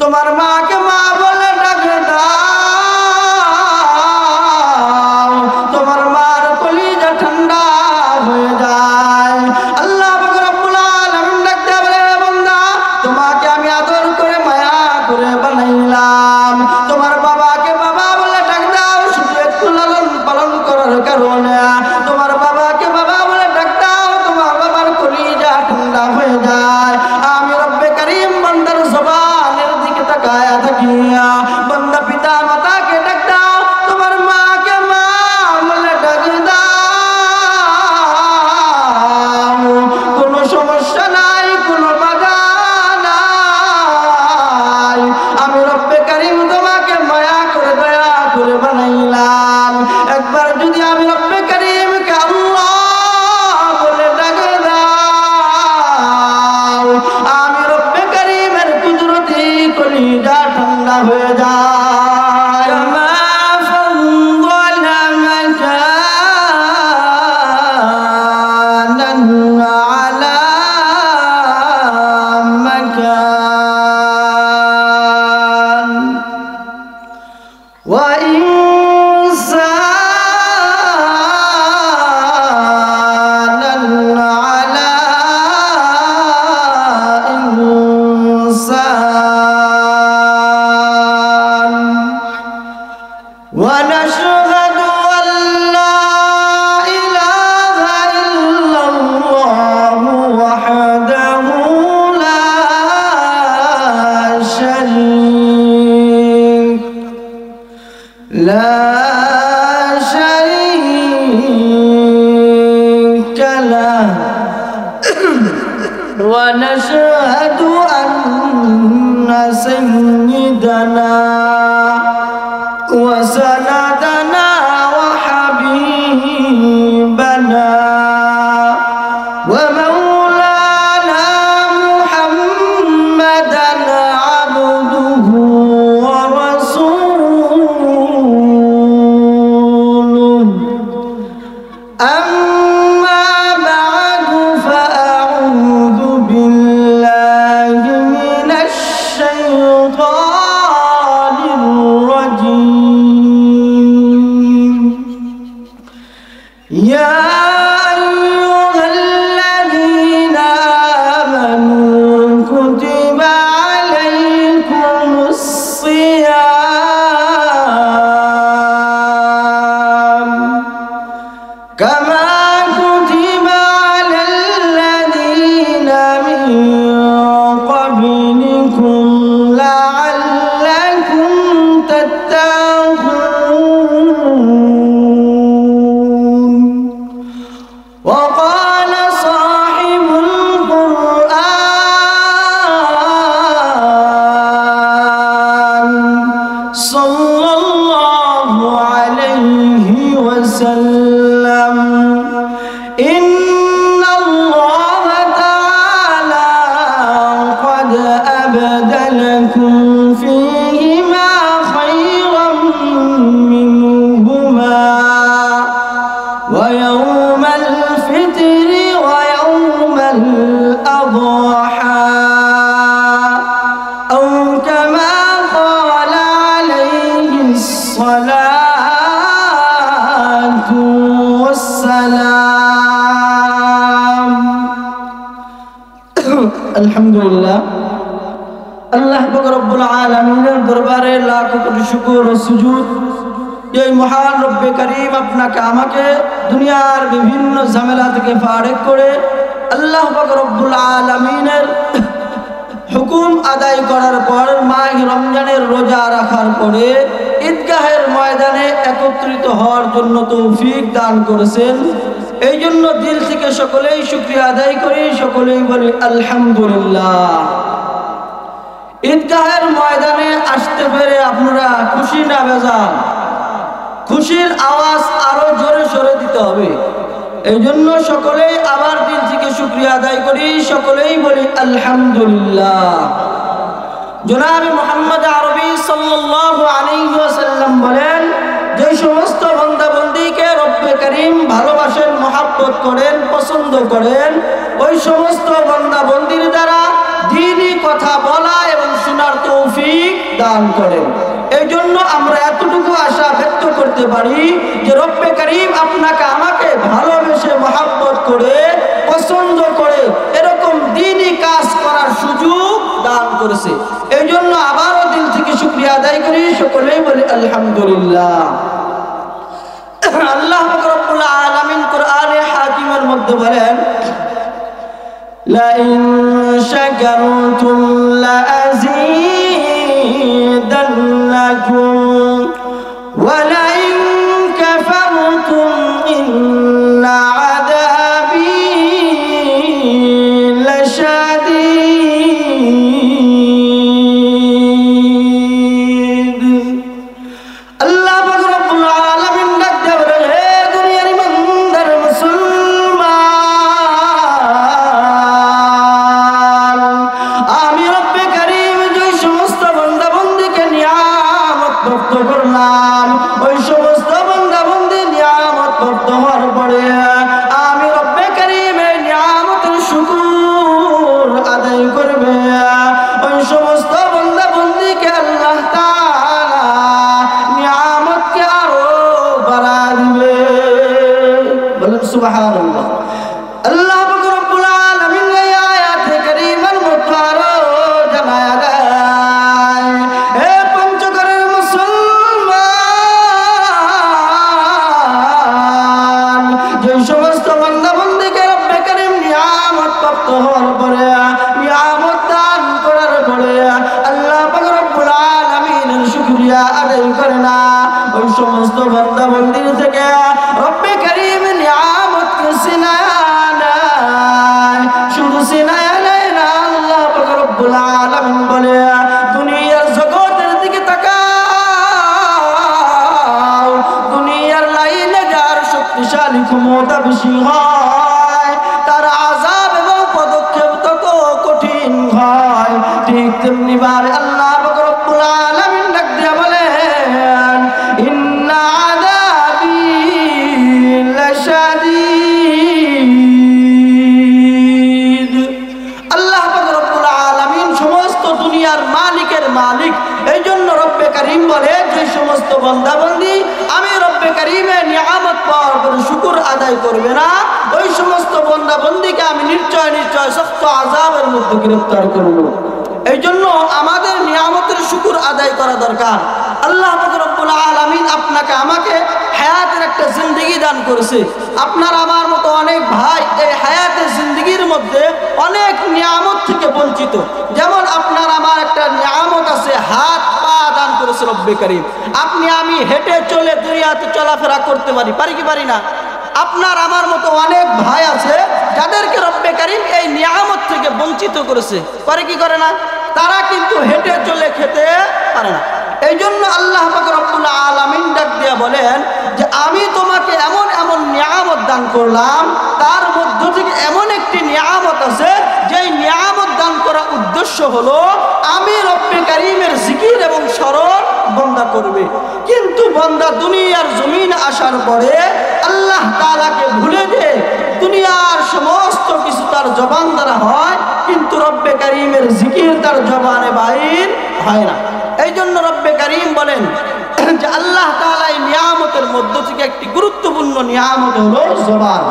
তোমার মাকে মা বলে ডাক দাও, তোমার মার কলিজা ঠান্ডা হয়ে যায়। আল্লাহ পাক রব্বুল আলামিন ডাক দেয়া বলে, বান্দা তোমাকে আমি আদর করে মায়া করে বানাইলাম, তোমার বাবাকে বাবা বলে ডাক দাও, শুধু একটু লালন পালন করার কারণে তোমার বাবাকে বাবা বলে ডাক দাও, তোমার বাবার কলিজা ঠান্ডা হয়ে যায়। আমি রব্বে কারীম বান্দার জবানের দিকে তাকায়া থাকিয়া বান্দা পিতা মাতাকে ডাক দাও, তোমার মাকে মা বলে ডাক দাও, কোনো সমস্যা নাই, কোনো বাধা নাই। আমি রব্বে কারীম তোমাকে মায়া করে দয়া করে বানাইলাম। একবার যদি আমি রব্বে কারীমকে আল্লাহ বলে ডাক দাও, আমি রব্বে কারীমের কুদরতি কলিজা ঠান্ডা হয়ে যায়। ونشهد أن لا إله إلا الله وحده لا شريك له ونشهد أن سيدنا وسندنا وحبيبنا ومولانا محمدا عبده ورسوله. أما بعد فأعوذ بالله من الشيطان الرجيم. يا أيها الذين آمنوا كتب عليكم الصيام كما كتب على الذين من قبلكم لعلكم تتقون. وقال صاحب القرآن صلى الله عليه وسلم: إن الله تعالى قد أبدلكم فيهما خيرا منهما ويوم الفطر ويوم الأضحى، أو كما قال عليه الصلاة والسلام. আলহামদুলিল্লাহ, আল্লাহ পাক রব্বুল আলামিনের দরবারে লাখ কোটি শুকর ও সুজুদ। এই মহান রব্বে কারীম আপনাকে আমাকে দুনিয়ার বিভিন্ন ঝামেলা থেকে ফারেক করে আল্লাহ পাক রব্বুল আলামিনের হুকুম আদায় করার পর মাহে রমজানের রোজা রাখার পরে ঈদগাহের ময়দানে একত্রিত হওয়ার জন্য তৌফিক দান করেছেন। এই জন্য দিল থেকে সকলেই শুকরিয়া আদায় করি, সকলেই বলি আলহামদুলিল্লাহ। ঈদগাহের ময়দানে আসতে পেরে আপনারা খুশি না বেজার? খুশির আওয়াজ আরো জোরে সরে দিতে হবে। এই জন্য সকলেই আবার দিল থেকে শুকরিয়া আদায় করি, সকলেই বলি আলহামদুলিল্লাহ। জনাবে মুহাম্মদ আরবি সাল্লাল্লাহু আলাইহি ওয়াসাল্লাম বলেন, যে সমস্ত বান্দা বান্দীকে রব্বে কারীম ভালোবাসেন, মহব্বত করেন, পছন্দ করেন, ওই সমস্ত বান্দা বান্দীর দ্বারা দ্বীনি কথা বলা এবং শোনার তৌফিক দান করেন। এই জন্য আমরা এতটুকু আশা ব্যক্ত করতে পারি যে রব্বে কারীম আপনাকে আমাকে ভালোবেসে মহব্বত করে পছন্দ করে এরকম দ্বীনি কাজ করার সুযোগ দান করেছে। এই জন্য আবারও দিল থেকে শুকরিয়া আদায় করি, সকলেই বলি আলহামদুলিল্লাহ। আল্লাহ রব্বুল আলামিন কোরআনে হাকিমের মধ্যে বলেন, লাইন শাকারতুম লাযীদান্নাকুম ওয়া লাইন কাফারতুম ইন্না আযাবী লাশাদীদ। আল্লাহ রব্বুল আলামিন ডাক দেয়া বলেন, হে দুনিয়ার ইমানদার মুসলমান, আমি রব্বে কারীম যে সমস্ত বান্দা বান্দীকে নিয়ামত প্রাপ্ত করলাম, ওই সমস্ত বান্দা বান্দী নিয়ামত প্রাপ্ত হওয়ার পরে আমি রব্বে কারীম এই নিয়ামতের শুকর আদায় করবে। ওই সমস্ত বান্দা বান্দীকে আল্লাহ তাআলা নিয়ামতকে আরো বাড়া দিবে। বলেন সুবহানাল্লাহ। আল্লাহ রব্বুল আলামিন এই আয়াতে কারীমার মধ্যে আরো জানায়া দেয়, হে পঞ্চগড়ের মুসলমান, যে সমস্ত বান্দা বান্দীকে রব্বে কারীম নিয়ামত প্রাপ্ত হওয়ার পরে নিয়ামত দান করার পরে আল্লাহ রব্বুল আলামিনের শুকরিয়া আদায় করে না, ওই সমস্ত বান্দা বান্দীর থেকে রব্বে কারীম নিয়ামতকে ছিনায়া নেয়। শুধু ছিনায়া নেয় না, আল্লাহ রব্বুল আলামিন বলে, দুনিয়ার জগতের দিকে তাকাও, দুনিয়ার লাইনে যার শক্তিশালী ক্ষমতা বেশি হয় তার আযাব এবং পদক্ষেপ তত কঠিন হয়। ঠিক তেমনি বারে আল্লাহ রব্বুল আলামিন ডাক দিয়া বলেন, ইন্না আযাবী লাশাদীদ। আল্লাহ রব্বুল আলামিন সমস্ত দুনিয়ার মালিকের মালিক। এই জন্য রব্বে কারীম বলে, যে সমস্ত বান্দা বান্দী আমি রব্বে কারীমের নিয়ামত পাওয়ার পরে শুকর আদায় করবে না, ওই সমস্ত বান্দা বান্দীকে আমি নিশ্চয় নিশ্চয় শক্ত আযাবের মধ্যে গ্রেফতার করব। এই জন্য আমাদের নিয়ামতের শুকর আদায় করা দরকার। আল্লাহ রব্বুল আলামিন আপনাকে আমাকে হায়াতের একটা জিন্দেগি দান করেছে। আপনার আমার মতো অনেক ভাই এই হায়াতের জিন্দেগির মধ্যে অনেক নিয়ামত থেকে বঞ্চিত। যেমন আপনার আমার একটা নিয়ামত আছে, হাত পা দান করেছে রব্বে কারীম। আপনি আমি হেঁটে চলে দুনিয়াতে চলাফেরা করতে পারি কি পারি না? আপনার আমার মতো অনেক ভাই আছে যাদেরকে রব্বে কারীম এই নিয়ামত থেকে বঞ্চিত করেছে, করে কি করে না? তারা কিন্তু হেঁটে চলে খেতে পারে না। এই জন্য আল্লাহ রব্বুল আলামিন ডাক দিয়া বলেন যে আমি তোমাকে এমন এমন নিয়ামত দান করলাম, তার মধ্য থেকে এমন একটি নিয়ামত আছে যেই নিয়ামত দান করা উদ্দেশ্য হলো আমি রব্বে কারীমের জিকির এবং স্মরণ বান্দা করবে। কিন্তু বান্দা দুনিয়ার জমিন আসার পরে আল্লাহ তাআলাকে ভুলে যে দুনিয়ার সমস্ত কিছু তার জবান দ্বারা হয়, কিন্তু রব্বে কারীমের জিকির তার জবানে বাইর হয় না। এই জন্য রব্বে কারীম বলেন যে আল্লাহ তাআলা এই নিয়ামতের মধ্য থেকে একটি গুরুত্বপূর্ণ নিয়ামত হলো জবান।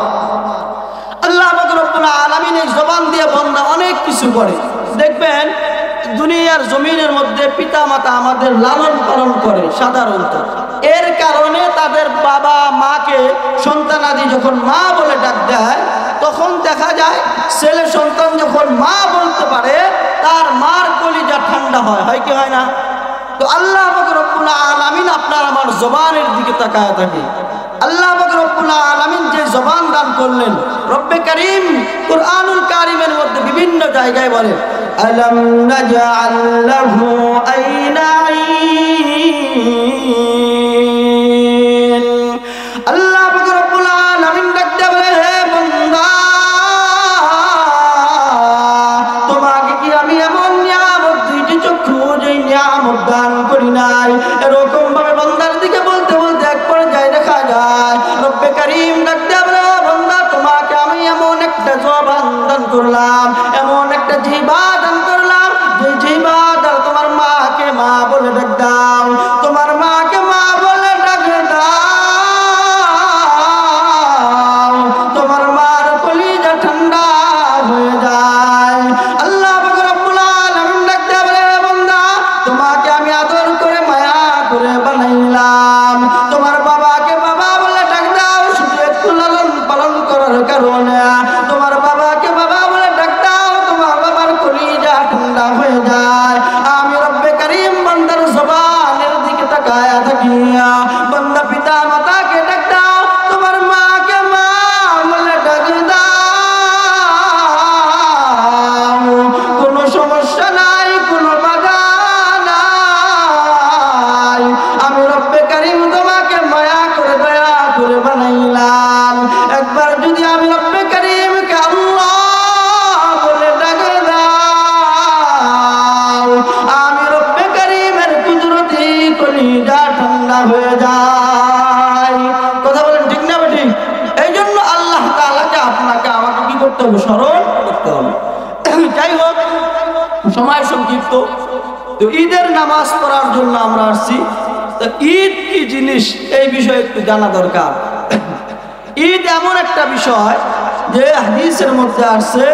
আল্লাহ রব্বুল আলামিন এই জবান দিয়ে বান্দা অনেক কিছু করে। দেখবেন দুনিয়ার জমিনের মধ্যে পিতা মাতা আমাদের লালন পালন করে সাধারণত, এর কারণে তাদের বাবা মাকে সন্তানাদি যখন মা বলে ডাক দেয়, তখন দেখা যায় ছেলে সন্তান যখন মা বলতে পারে তার মার কলিজা ঠান্ডা হয় কি হয় না? তো আল্লাহ রব্বুল আলামিন আপনার আমার জবানের দিকে তাকায় থাকে। আল্লাহ রব্বুল আলামিন যে জবান দান করলেন, রব্বে কারীম কুরআনুল কারীমের মধ্যে বিভিন্ন জায়গায় বলে, আলাম নাজআল লাহু আইনাইন। আল্লাহ রব্বুল আলামিন ডাক দেয়া বলে, হে বান্দা, তোমাকে কি আমি এমন নিয়ামত দুইটি চক্ষু, যেই নিয়ামত দান করি নাই? এরকম ভাবে বান্দার দিকে বলতে বলতে এক পর্যায়ে দেখা যায় রব্বে কারীম ডাক দেয়া বলে, বান্দা, তোমাকে আমি এমন একটা জবান দান করলাম, এমন একটা জিহ্বা দান করলাম, যে জিহ্বা দ্বারা তোমার মাকে মা বলে না হয়ে যায়। কথা বলেন ঠিক না বেঠিক? এই জন্য আল্লাহ তাআলাকে আপনাকে আমাকে কি করতে হবে? স্মরণ করতে হবে। যাই হোক, সময় সংক্ষিপ্ত। তো ঈদের নামাজ পড়ার জন্য আমরা আসছি। তো ঈদ কি জিনিস এই বিষয়ে একটু জানা দরকার। ঈদ এমন একটা বিষয় যে হাদিসের মধ্যে আসছে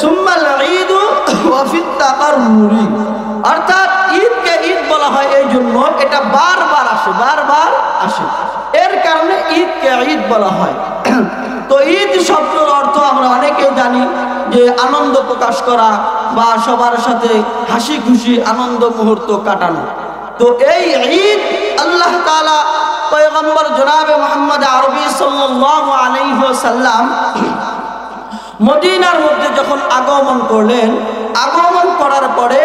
সুম্মাল ঈদু ওয়া ফিত তাকাররুরি, অর্থাৎ ঈদকে ঈদ বলা হয় এই জন্য এটা বারবার আসে, এর কারণে ঈদকে ঈদ বলা হয়। তো ঈদ শব্দের অর্থ আমরা অনেকেই জানি যে আনন্দ প্রকাশ করা বা সবার সাথে হাসি খুশি আনন্দ মুহূর্ত কাটানো। তো এই ঈদ আল্লাহ তাআলা পয়গম্বর জনাবে মুহাম্মদ আরবি সাল্লাল্লাহু আলাইহি ওয়াসাল্লাম মদিনার মধ্যে যখন আগমন করলেন, আগমন করার পরে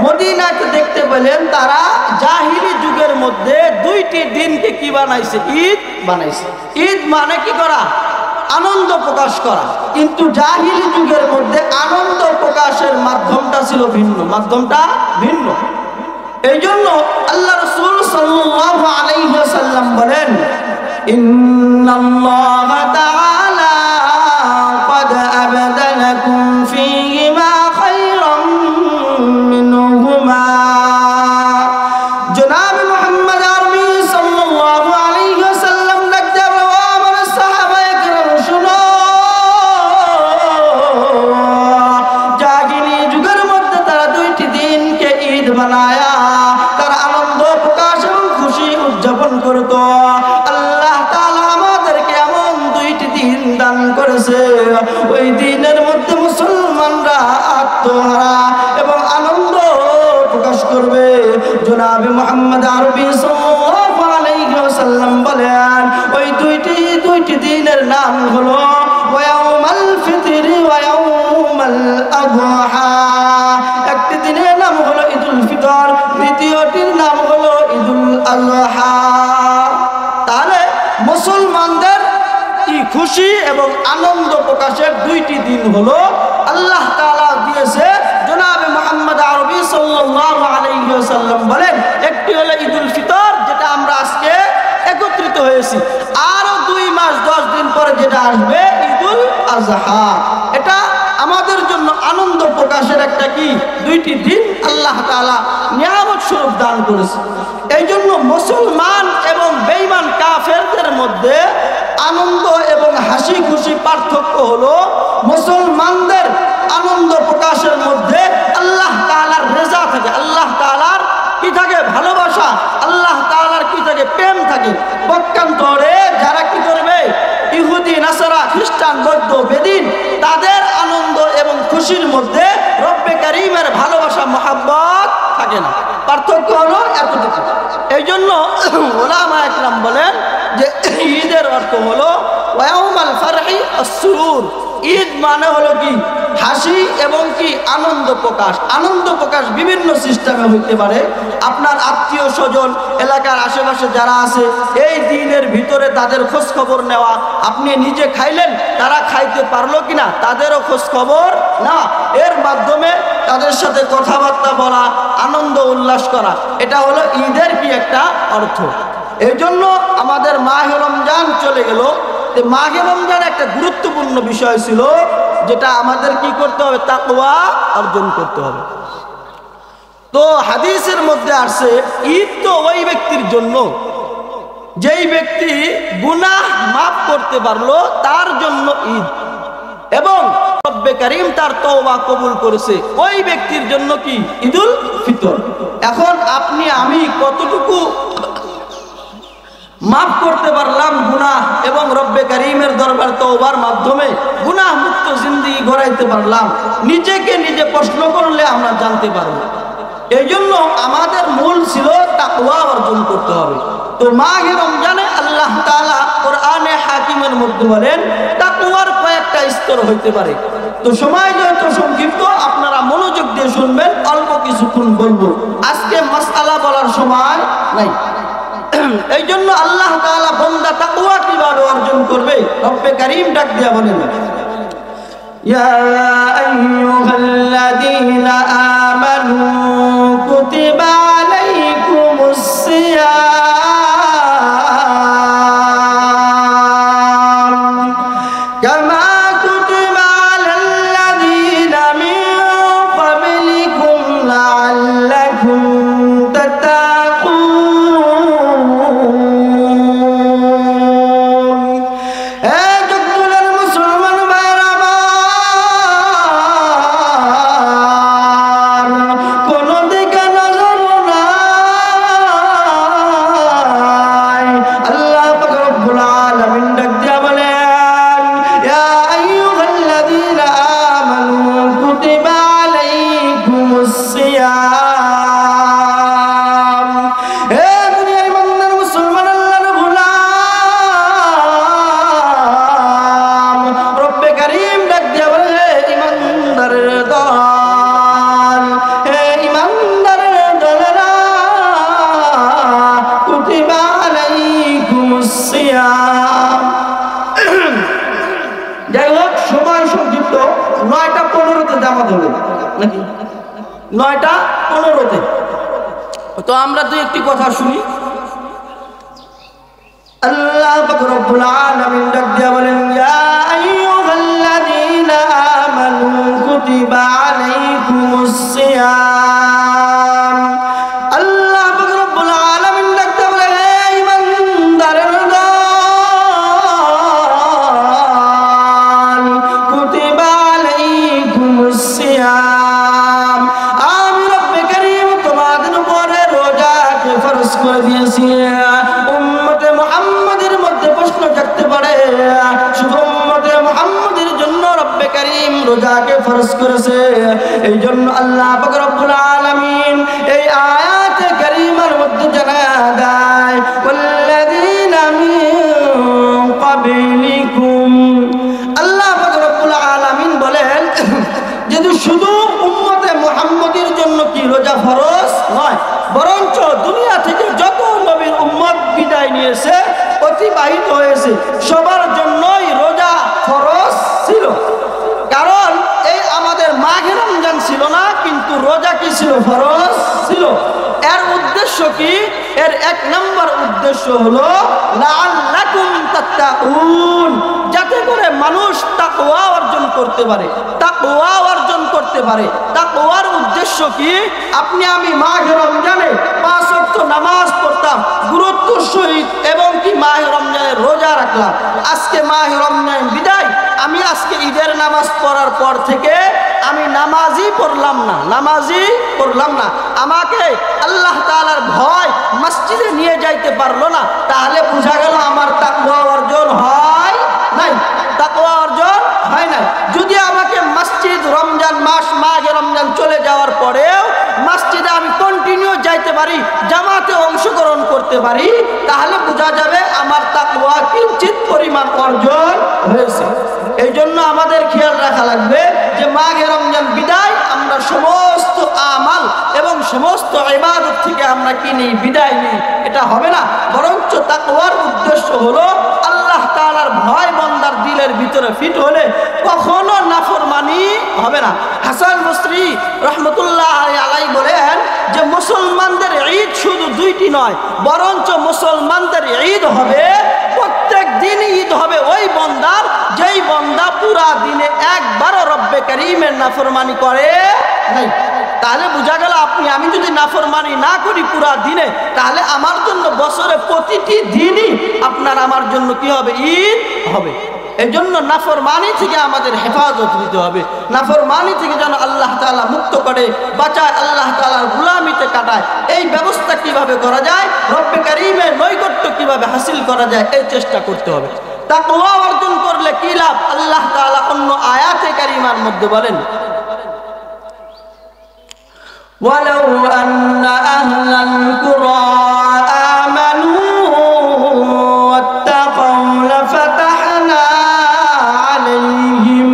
মদিনাকে দেখতে পেলেন তারা জাহিলি যুগের মধ্যে দুইটি দিনকে কি বানাইছে? ঈদ বানাইছে। ঈদ মানে কি করা? আনন্দ প্রকাশ করা। কিন্তু জাহিলি যুগের মধ্যে আনন্দ প্রকাশের মাধ্যমটা ছিল ভিন্ন, মাধ্যমটা ভিন্ন। এই জন্য আল্লাহ রাসূল সাল্লাল্লাহু আলাইহি ওয়াসাল্লাম বলেন, ইন্নাল্লাহা তাআলা ক্বাদ আবদালাকুম ফীহিমা খায়রাম মিনহুমা। জনাব মুহাম্মদ আরবি সাল্লাল্লাহু আলাইহি ওয়াসাল্লাম ডাকতে বলে, ও আমার সাহাবায়ে কেরাম শুনো, জাহিলি যুগের মধ্যে তারা দুইটি দিনকে ঈদ বানায়া উদযাপন করত। আল্লাহ তাআলা আমাদেরকে এমন দুইটি দিন দান করেছে, ওই দিনের মধ্যে মুসলমানরা আত্মহারা এবং আনন্দ প্রকাশ করবে। জনাবে মুহাম্মদ আরবি সাল্লাল্লাহু আলাইহি ওয়াসাল্লাম বলেন, ওই দুইটি দিনের নাম হলো ইয়াউমুল ফিতর ওয়া ইয়াউমুল আযহা। একটি দিনের নাম হলো ঈদুল ফিতর, দ্বিতীয়টির নাম হলো ঈদুল আযহা। তাহলে মুসলমানদের কি খুশি এবং আনন্দ প্রকাশের দুইটি দিন হলো আল্লাহ তাআলা দিয়েছে। জনাবে মুহাম্মদ আরবি সাল্লাল্লাহু আলাইহি ওয়াসাল্লাম বলেন, একটি হলো ঈদুল ফিতর, যেটা আমরা আজকে একত্রিত হয়েছি, আরো 2 মাস 10 দিন পরে যেটা আসবে ঈদুল আযহা। এটা আমাদের জন্য আনন্দ প্রকাশের একটা কি দুইটি দিন আল্লাহ তাআলা নিয়ামত স্বরূপ দান করেছে। এই জন্য মুসলমান এবং বেঈমান কাফেরদের মধ্যে আনন্দ এবং হাসি খুশি পার্থক্য হলো, মুসলমানদের আনন্দ প্রকাশের মধ্যে আল্লাহ তাআলার রেজা থাকে, আল্লাহ তাআলার কি থাকে? ভালোবাসা, আল্লাহ তাআলার কি থাকে? প্রেম থাকে। পক্ষান্তরে যারা কি করবে? ইহুদি, নাসারা, খ্রিস্টান, বৌদ্ধ, বেদিন, তাদের আনন্দ এবং খুশির মধ্যে রব্বে কারীমের ভালোবাসা, মহাব্বত থাকে না। পার্থক্য হলো এতটুকু। এই জন্য উলামায়ে কেরাম বলেন যে ঈদের অর্থ হলো ইয়াউমুল ফারহি ওয়াস সুরুর। ঈদ মানে হলো কি? হাসি এবং কি আনন্দ প্রকাশ। আনন্দ প্রকাশ বিভিন্ন সিস্টেমে হইতে পারে। আপনার আত্মীয় স্বজন, এলাকার আশেপাশে যারা আছে, এই দিনের ভিতরে তাদের খোঁজ খবর নেওয়া। আপনি নিজে খাইলেন, তারা খাইতে পারলো কিনা তাদেরও খোঁজ খবর না, এর মাধ্যমে তাদের সাথে কথাবার্তা বলা, আনন্দ উল্লাস করা, এটা হলো ঈদের কি একটা অর্থ। এই জন্য আমাদের মাহে রমজান চলে গেল। মাহে রমজান একটা গুরুত্বপূর্ণ বিষয় ছিল, যেটা আমাদের কি করতে হবে? তাকওয়া অর্জন করতে হবে। তো হাদিসের মধ্যে আসছে, ঈদ তো ওই ব্যক্তির জন্য যেই ব্যক্তি গুনাহ মাফ করতে পারলো, তার জন্য ঈদ, এবং রব্বে কারীম তার তওবা কবুল করেছে, ওই ব্যক্তির জন্য কি? ঈদুল ফিতর। এখন আপনি আমি কতটুকু মাফ করতে পারলাম গুনাহ, এবং রব্বে কারীমের দরবার তওবার মাধ্যমে গুনাহ মুক্ত জিন্দেগি গড়াইতে পারলাম, নিজেকে নিজে প্রশ্ন করলে আমরা জানতে পারবো। এই জন্য আমাদের মূল ছিল তাকওয়া অর্জন করতে হবে। তো মাহে রমজানে আল্লাহ তাআলা কোরআনে হাকিমের মধ্যে বলেন তাকওয়ার কয়েকটা স্তর হইতে পারে। তো সময় যেহেতু সংক্ষিপ্ত, আপনারা মনোযোগ দিয়ে শুনবেন, অল্প কিছুক্ষণ বলবো, আজকে মাসআলা বলার সময় নাই। এই জন্য আল্লাহ তাআলা বান্দা তাকওয়া কিভাবে অর্জন করবে, রব্বে কারীম ডাক দিয়া বলেন, ইয়া আইয়ুহাল্লাযীনা আমানু কুতিবা আলাইকুমুস সিয়াম 9টা 15-তে। তো আমরা দুই একটি কথা শুনি। আল্লাহ পাক রব্বুল আলামিন ডাক দিয়া বলেন, ইয়া আইয়ুহাল্লাযীনা আমানু কুতিবা আলাইকুমুস সিয়াম। আল্লাহ পাক রব্বুল আলামিন ডাক দিয়া বলেন, হে ঈমানদারেরা, কুতিবা আলাইকুমুস সিয়াম, আমি রব্বে কারীম তোমাদের উপরে রোজাকে ফরজ করে দিয়েছি। উম্মতে মুহাম্মাদের মধ্যে প্রশ্ন জাগতে পারে, শুধু উম্মতে মুহাম্মাদের জন্য রব্বে কারীম রোজাকে ফরজ করেছে। এই জন্য আল্লাহ পাক রব্বুল আলামিন এই আয়াতে কারীমার মধ্যে জানায় দেয়, ওয়াল্লাযীনা মিন ক্বাবলিকুম। আল্লাহ পাক রব্বুল আলামিন বলেন যদি শুধু উম্মতে মুহাম্মাদের জন্য কি রোজা ফরজ নয়, বরঞ্চ দুনিয়া থেকে যত নবীর উম্মত বিদায় নিয়েছে, অতিবাহিত হয়েছে, সবার জন্যই রোজা ফরজ ছিল। কারণ এই আমাদের মাঘে রমজান ছিল না, কিন্তু রোজা কি ছিল? ফরজ ছিল। এর উদ্দেশ্য কি? এর 1 নম্বর উদ্দেশ্য হলো লাআল্লাকুম তাত্তাকুন, যাতে করে মানুষ তাকওয়া অর্জন করতে পারে, তাকওয়া অর্জন করতে পারে। তাকওয়ার উদ্দেশ্য কি? আপনি আমি মাঘে রমজানে 5 ওয়াক্ত নামাজ পড়তাম গুরুত্বের সহিত, এবং কি মাহে রমজানের রোজা রাখলাম। আজকে মাহে রমজান বিদায়, আমি আজকে ঈদের নামাজ পড়ার পর থেকে আমি নামাজই পড়লাম না, নামাজই পড়লাম না। আমাকে আল্লাহ তাআলার ভয় মসজিদে নিয়ে যাইতে পারলো না, তাহলে বোঝা গেল আমার তাকওয়া অর্জন হয় নাই, তাকওয়া অর্জন হয় নাই। যদি আমাকে মসজিদ রমজান মাস মাঘে রমজান চলে যাওয়ার পরেও মসজিদে আমি কন্টিনিউ যাইতে পারি, জামাতে অংশগ্রহণ করতে পারি, তাহলে বোঝা যাবে আমার তাকওয়া কিঞ্চিত পরিমাণ অর্জন হয়েছে। এই জন্য আমাদের খেয়াল রাখা লাগবে যে মাঘে রমজান বিদায় আমরা সমস্ত আমাল এবং সমস্ত ইবাদত থেকে আমরা কি নিই? বিদায় নিই। এটা হবে না, বরঞ্চ তাকওয়ার উদ্দেশ্য হলো আল্লাহ তাআলার ভয় বান্দার দিলের ভিতরে ফিট হলে কখনো নাফরমানি হবে না। হাসান বসরি রহমতুল্লাহ আলাইহি বলেন যে মুসলমানদের ঈদ শুধু 2টি নয়, বরঞ্চ মুসলমানদের ঈদ হবে প্রত্যেক দিন ঈদ হবে ওই বান্দার যেই বান্দা পুরা দিনে একবারও রব্বে কারীমের নাফরমানি করে নাই। তাহলে বোঝা গেল আপনি আমি যদি নাফরমানি না করি পুরা দিনে, তাহলে আমার জন্য বছরে প্রতিটি দিনই আপনার আমার জন্য কি হবে? ঈদ হবে। এই জন্য নাফরমানি থেকে আমাদের হেফাজত নিতে হবে। নাফরমানি থেকে যেন আল্লাহ তাআলা মুক্ত করে বাঁচায়, আল্লাহ তাআলার গোলামিতে কাটায়। এই ব্যবস্থা কিভাবে করা যায়, রব্বে কারীমের নৈকট্য কিভাবে হাসিল করা যায়, এই চেষ্টা করতে হবে। তাকওয়া অর্জন করলে কি লাভ? আল্লাহ তাআলা অন্য আয়াতে কারিমার মধ্যে বলেন, ওয়ালাউ আন্না আহলাল কুরা আমানু ওয়াত্তাকাউ লাফাতাহনা আলাইহিম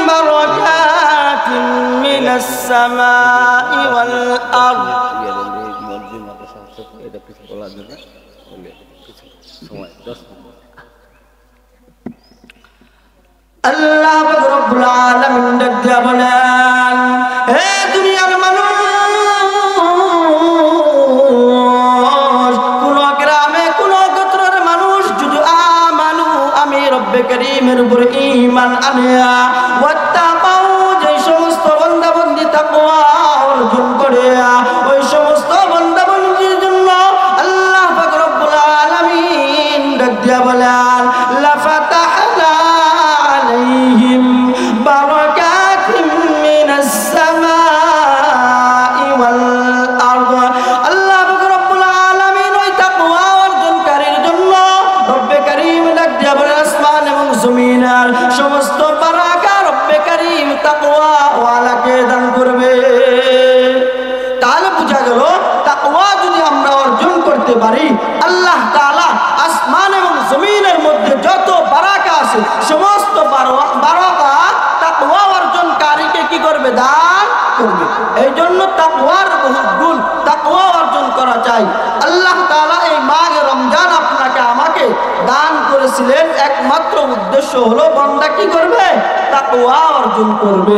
বারাকাতিন মিনাস সামাই ওয়াল আরদ। এটা কিছু বলার জন্য সময় 10 মিনিট। আল্লাহ রাব্বুল আলামিন ডাক দিয়া বলেন, হে দুনিয়ার মানুষ, কোন গ্রামে কোন গোত্রের মানুষ যদি আমানু আমি রব্বে কারীমের উপর ঈমান আনে, ওয়াত্তাকাউ যে সমস্ত বান্দা বান্দি তাকওয়া অর্জন করে, ওই সমস্ত বান্দা বান্দির জন্য আল্লাহ পাক রব্বুল আলামিন ডাক দিয়া বলেন, লাফাতাহনা আলাইহিম বারাকাতিন মিনাস সামাই ওয়াল আরদ। আল্লাহ পাক রব্বুল আলামিন ওই তাকওয়া অর্জনকারীর জন্য রব্বে কারীম ডাক দিয়া বলেন, আসমান এবং জমিনের সমস্ত বারাকা রব্বে কারীম তাকওয়া ওয়ালাকে দান করবে। তাহলে বোঝা গেল তাকওয়া যদি আমরা অর্জন করতে পারি, আল্লাহ তাআলা আসমান এবং জমিনের মধ্যে যত বারাকা আছে সমস্ত বারাকা তাকওয়া অর্জনকারীকে কি করবে? দান করবে। এই জন্য তাকওয়ার বহুত গুণ, তাকওয়া অর্জন করা চাই। আল্লাহ তাআলা এই মাঘে রমজান আপনাকে আমাকে দান করেছিলেন, একমাত্র উদ্দেশ্য হলো বান্দা কি করবে? তাকওয়া অর্জন করবে।